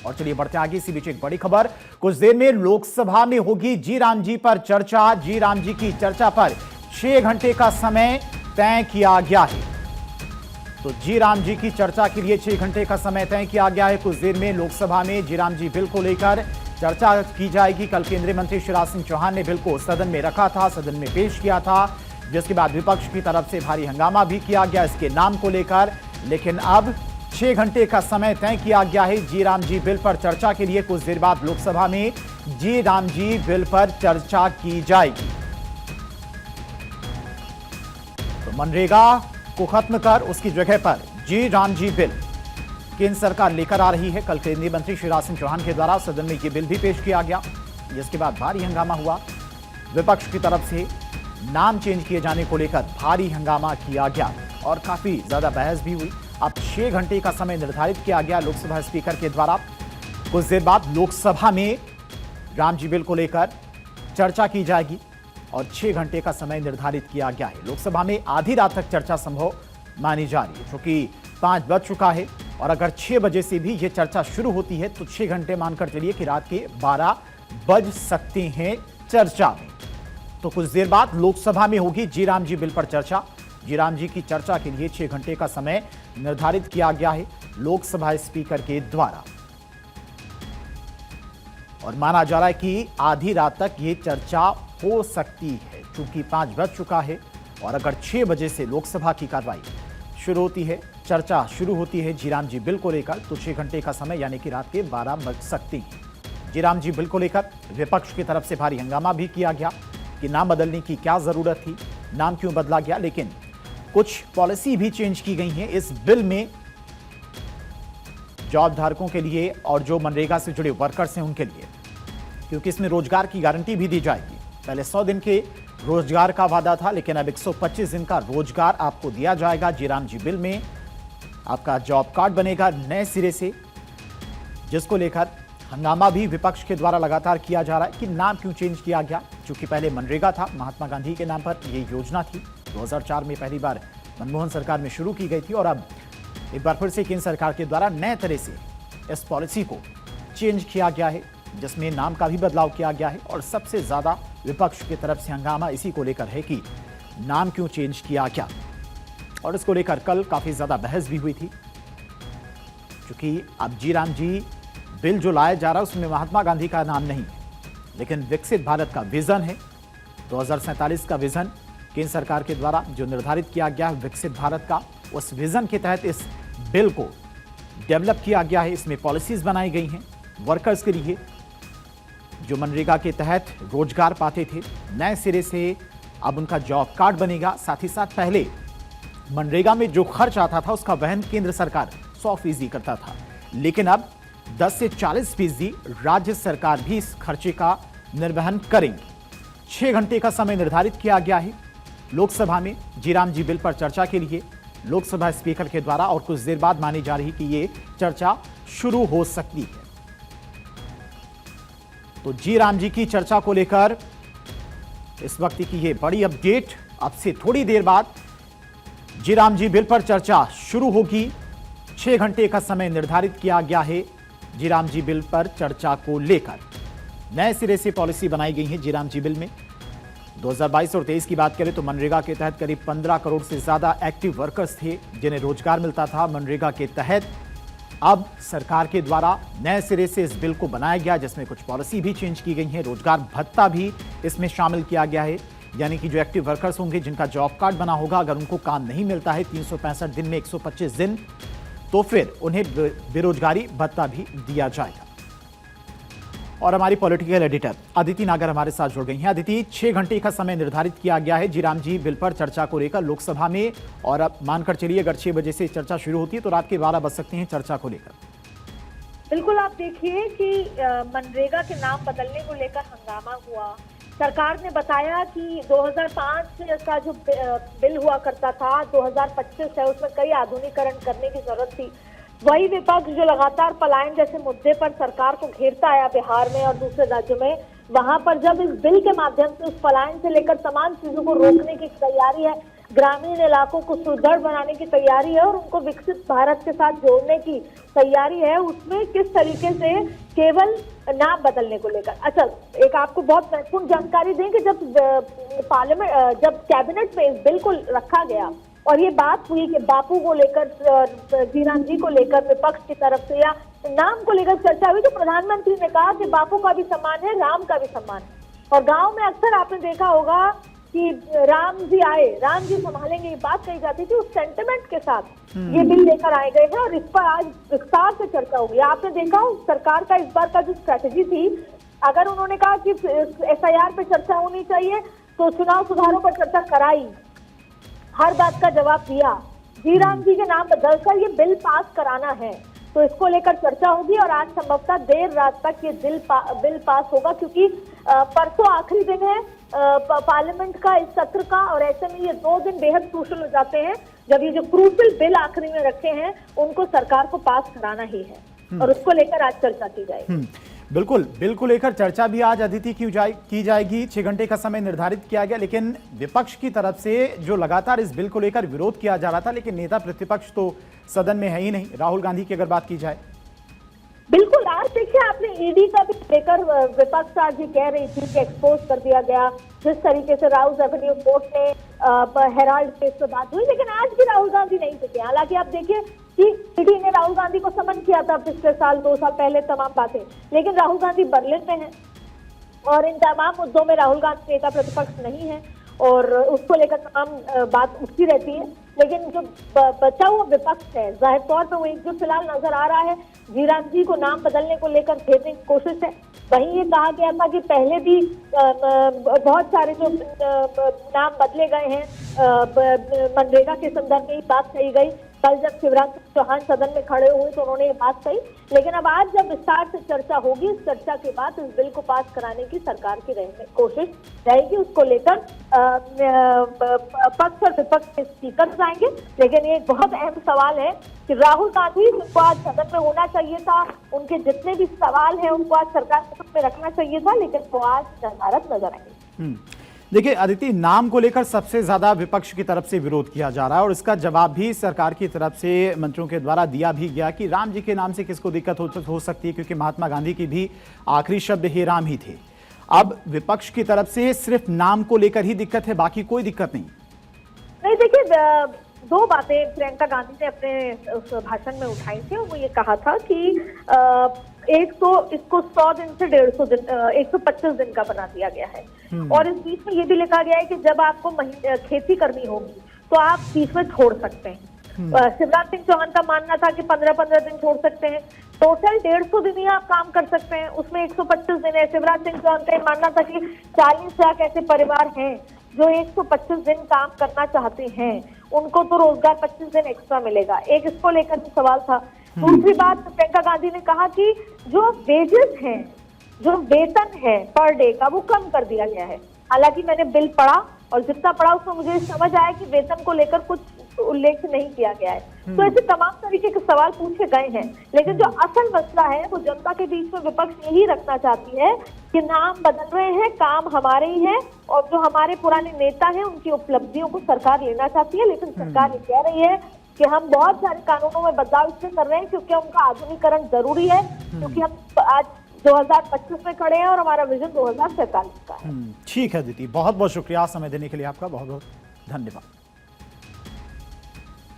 और चलिए बढ़ते आगे। इसी बीच एक बड़ी खबर, कुछ देर में लोकसभा में होगी जी राम जी पर चर्चा। जी राम जी की चर्चा पर 6 घंटे का समय तय किया गया है। तो जी राम जी की चर्चा के लिए 6 घंटे का समय तय किया गया है। कुछ देर में लोकसभा में जी राम जी बिल को लेकर चर्चा की जाएगी। कल केंद्रीय मंत्री शिवराज सिंह चौहान ने बिल को सदन में रखा था, सदन में पेश किया था, जिसके बाद विपक्ष की तरफ से भारी हंगामा भी किया गया इसके नाम को लेकर। लेकिन अब 6 घंटे का समय तय किया गया है जी राम जी बिल पर चर्चा के लिए। कुछ देर बाद लोकसभा में जी राम जी बिल पर चर्चा की जाएगी। तो मनरेगा को खत्म कर उसकी जगह पर जी राम जी बिल केंद्र सरकार लेकर आ रही है। कल केंद्रीय मंत्री शिवराज सिंह चौहान के द्वारा सदन में यह बिल भी पेश किया गया, जिसके बाद भारी हंगामा हुआ। विपक्ष की तरफ से नाम चेंज किए जाने को लेकर भारी हंगामा किया गया और काफी ज्यादा बहस भी हुई। अब 6 घंटे का समय निर्धारित किया गया लोकसभा स्पीकर के द्वारा। कुछ देर बाद लोकसभा में राम जी बिल को लेकर चर्चा की जाएगी और 6 घंटे का समय निर्धारित किया गया है। लोकसभा में आधी रात तक चर्चा संभव मानी जा रही है, क्योंकि 5 बज चुका है और अगर 6 बजे से भी यह चर्चा शुरू होती है तो 6 घंटे मानकर चलिए कि रात के 12 बज सकते हैं चर्चा में। तो कुछ देर बाद लोकसभा में होगी जी राम जी बिल पर चर्चा। जी राम जी की चर्चा के लिए 6 घंटे का समय निर्धारित किया गया है लोकसभा स्पीकर के द्वारा और माना जा रहा है कि आधी रात तक ये चर्चा हो सकती है, क्योंकि 5 बज चुका है और अगर 6 बजे से लोकसभा की कार्रवाई शुरू होती है, चर्चा शुरू होती है जी राम जी बिल को लेकर, तो 6 घंटे का समय यानी कि रात के 12 बज सकते हैं। जी राम जी बिल को लेकर विपक्ष की तरफ से भारी हंगामा भी किया गया कि नाम बदलने की क्या जरूरत थी, नाम क्यों बदला गया। लेकिन कुछ पॉलिसी भी चेंज की गई हैं इस बिल में जॉब धारकों के लिए और जो मनरेगा से जुड़े वर्कर्स हैं उनके लिए, क्योंकि इसमें रोजगार की गारंटी भी दी जाएगी। पहले 100 दिन के रोजगार का वादा था, लेकिन अब 125 दिन का रोजगार आपको दिया जाएगा। जी राम जी बिल में आपका जॉब कार्ड बनेगा नए सिरे से, जिसको लेकर हंगामा भी विपक्ष के द्वारा लगातार किया जा रहा है कि नाम क्यों चेंज किया गया। क्योंकि पहले मनरेगा था, महात्मा गांधी के नाम पर यह योजना थी, 2004 में पहली बार मनमोहन सरकार में शुरू की गई थी और अब एक बार फिर से केंद्र सरकार के द्वारा नए तरह से इस पॉलिसी को चेंज किया गया है, जिसमें नाम का भी बदलाव किया गया है। और सबसे ज्यादा विपक्ष की तरफ से हंगामा इसी को लेकर है कि नाम क्यों चेंज किया गया, और इसको लेकर कल काफी ज्यादा बहस भी हुई थी, क्योंकि अब जी राम जी बिल जो लाया जा रहा है उसमें महात्मा गांधी का नाम नहीं है, लेकिन विकसित भारत का विजन है। 2047 का विजन केंद्र सरकार के द्वारा जो निर्धारित किया गया है विकसित भारत का, उस विजन के तहत इस बिल को डेवलप किया गया है। इसमें पॉलिसीज बनाई गई हैं वर्कर्स के लिए जो मनरेगा के तहत रोजगार पाते थे, नए सिरे से अब उनका जॉब कार्ड बनेगा। साथ ही साथ पहले मनरेगा में जो खर्च आता था उसका वहन केंद्र सरकार 100% करता था, लेकिन अब 10 से 40% राज्य सरकार भी इस खर्चे का निर्वहन करेंगी। 6 घंटे का समय निर्धारित किया गया है लोकसभा में जी राम जी बिल पर चर्चा के लिए लोकसभा स्पीकर के द्वारा, और कुछ देर बाद मानी जा रही कि ये चर्चा शुरू हो सकती है। तो जी राम जी की चर्चा को लेकर इस वक्त की ये बड़ी अपडेट। अब से थोड़ी देर बाद जी राम जी बिल पर चर्चा शुरू होगी। 6 घंटे का समय निर्धारित किया गया है जी राम जी बिल पर चर्चा को लेकर। नए सिरे से पॉलिसी बनाई गई है जी राम जी बिल में। 2022 और 23 की बात करें तो मनरेगा के तहत करीब 15 करोड़ से ज्यादा एक्टिव वर्कर्स थे जिन्हें रोजगार मिलता था मनरेगा के तहत। अब सरकार के द्वारा नए सिरे से इस बिल को बनाया गया, जिसमें कुछ पॉलिसी भी चेंज की गई है। रोजगार भत्ता भी इसमें शामिल किया गया है, यानी कि जो एक्टिव वर्कर्स होंगे जिनका जॉब कार्ड बना होगा, अगर उनको काम नहीं मिलता है 365 दिन में 125 दिन, तो फिर उन्हें बेरोजगारी भत्ता भी दिया जाएगा। और हमारी पॉलिटिकल एडिटर अदिति नागर हमारे साथ जुड़ गई हैं। अदिति, 6 घंटे का समय निर्धारित किया गया है जी राम जी बिल पर चर्चा को लेकर लोकसभा में, और अब मानकर चलिए अगर 6 बजे से चर्चा शुरू होती है तो रात के 12 बज सकते हैं चर्चा को लेकर। बिल्कुल, आप देखिए कि मनरेगा के नाम बदलने को लेकर हंगामा हुआ। सरकार ने बताया कि 2005 का जो बिल हुआ करता था 2025 है, उसमें कई आधुनिकीकरण करने की जरूरत थी। वही विपक्ष जो लगातार पलायन जैसे मुद्दे पर सरकार को घेरता आया बिहार में और दूसरे राज्यों में, वहां पर जब इस बिल के माध्यम से उस पलायन से लेकर तमाम चीजों को रोकने की तैयारी है, ग्रामीण इलाकों को सुदृढ़ बनाने की तैयारी है और उनको विकसित भारत के साथ जोड़ने की तैयारी है, उसमें किस तरीके से केवल नाम बदलने को लेकर। अच्छा, एक आपको बहुत महत्वपूर्ण जानकारी दें कि जब पार्लियामेंट जब कैबिनेट में इस बिल को रखा गया और ये बात हुई कि बापू को लेकर, जीराम जी को लेकर विपक्ष की तरफ से या नाम को लेकर चर्चा हुई, तो प्रधानमंत्री ने कहा कि बापू का भी सम्मान है, राम का भी सम्मान है। और गांव में अक्सर आपने देखा होगा कि राम जी आए, राम जी संभालेंगे, ये बात कही जाती थी। उस सेंटिमेंट के साथ ये बिल लेकर आए गए हैं और इस पर आज विस्तार से चर्चा होगी। आपने देखा सरकार का इस बार का जो स्ट्रैटेजी थी, अगर उन्होंने कहा कि एफआईआर पे चर्चा होनी चाहिए तो चुनाव सुधारों पर चर्चा कराई, हर बात का जवाब दिया। जीराम जी के नाम बदलकर ये बिल पास कराना है तो इसको लेकर चर्चा होगी और आज संभवतः देर रात तक ये बिल पास होगा, क्योंकि परसों आखिरी दिन है पार्लियामेंट का इस सत्र का, और ऐसे में ये 2 दिन बेहद क्रूशल हो जाते हैं जब ये जो क्रूशल बिल आखिरी में रखे हैं उनको सरकार को पास कराना ही है और उसको लेकर आज चर्चा की जाएगी। बिल्कुल, बिल को लेकर चर्चा भी आज अदिति की जाएगी। 6 घंटे का समय निर्धारित किया गया, लेकिन विपक्ष की तरफ से जो लगातार इस बिल को लेकर विरोध किया जा रहा था, लेकिन नेता प्रतिपक्ष तो सदन में है ही नहीं। राहुल गांधी की अगर बात की जाए, बिल्कुल, आज देखिए आपने ईडी का भी लेकर विपक्ष आज ये कह रही थी कि एक्सपोज कर दिया गया, जिस तरीके से राहुल रेवेन्यू कोर्ट ने हेराल्ड केस पे बात हुई, लेकिन आज भी राहुल गांधी नहीं टिके। हालांकि आप देखिए कि ईडी ने राहुल गांधी को समन किया था पिछले साल, 2 साल पहले, तमाम बातें, लेकिन राहुल गांधी बर्लिन में हैं और इन तमाम मुद्दों में राहुल गांधी नेता प्रतिपक्ष नहीं है और उसको लेकर तमाम बात उठती रहती है। लेकिन जो बचा हुआ विपक्ष है, जाहिर तौर पर वो एकजुट फिलहाल नजर आ रहा है। जीराम जी को नाम बदलने को लेकर घेरने की कोशिश है। वहीं ये कहा गया था कि पहले भी बहुत सारे जो नाम बदले गए हैं, मनरेगा के संदर्भ में ही बात कही गई। कल जब शिवराज सिंह चौहान सदन में खड़े हुए तो उन्होंने ये बात कही, लेकिन अब आज जब विस्तार से चर्चा होगी, इस चर्चा के बाद इस बिल को पास कराने की सरकार की कोशिश रहेगी। उसको लेकर पक्ष और विपक्ष के स्पीकर आएंगे, लेकिन ये बहुत अहम सवाल है कि राहुल गांधी, जिनको आज सदन में होना चाहिए था, उनके जितने भी सवाल हैं उनको आज सरकार के सामने रखना चाहिए था, लेकिन वो आज नदारत नजर आएंगे। देखिए अदिति, नाम को लेकर सबसे ज्यादा विपक्ष की तरफ से विरोध किया जा रहा है और इसका जवाब भी सरकार की तरफ से मंत्रियों के द्वारा दिया भी गया कि राम जी के नाम से किसको दिक्कत हो सकती है, क्योंकि महात्मा गांधी की भी आखिरी शब्द ही राम ही थे। अब विपक्ष की तरफ से सिर्फ नाम को लेकर ही दिक्कत है, बाकी कोई दिक्कत नहीं। देखिए, 2 बातें प्रियंका गांधी ने अपने उस भाषण में उठाई थी। वो ये कहा था कि इसको 100 दिन से 150 दिन, 125 दिन का बना दिया गया है और इस बीच में ये भी लिखा गया है कि जब आपको खेती करनी होगी तो आप बीच में छोड़ सकते हैं। शिवराज सिंह चौहान का मानना था कि 15-15 दिन छोड़ सकते हैं, टोटल 150 दिन ही आप काम कर सकते हैं, उसमें 125 दिन है। शिवराज सिंह चौहान का मानना था कि 40 लाख ऐसे परिवार हैं जो 125 दिन काम करना चाहते हैं, उनको तो रोजगार 25 दिन एक्स्ट्रा मिलेगा। एक इसको लेकर भी सवाल था। दूसरी बात, प्रियंका गांधी ने कहा कि जो वेजेस हैं, जो वेतन है पर डे का, वो कम कर दिया गया है। हालांकि मैंने बिल पढ़ा और जितना पढ़ा उसमें मुझे समझ आया कि वेतन को लेकर कुछ उल्लेख नहीं किया गया है। तो ऐसे तमाम तरीके के सवाल पूछे गए हैं, लेकिन जो असल मसला है वो जनता के बीच में विपक्ष यही रखना चाहती है कि नाम बदल रहे हैं, काम हमारे ही है और जो हमारे पुराने नेता हैं उनकी उपलब्धियों को सरकार लेना चाहती है। लेकिन सरकार ये कह रही है कि हम बहुत सारे कानूनों में बदलाव इसलिए कर रहे हैं क्योंकि उनका आधुनिकीकरण जरूरी है, क्योंकि हम आज 2025 में खड़े हैं और हमारा विजन 2047 का है। ठीक है दीदी, बहुत बहुत शुक्रिया समय देने के लिए, आपका बहुत बहुत धन्यवाद।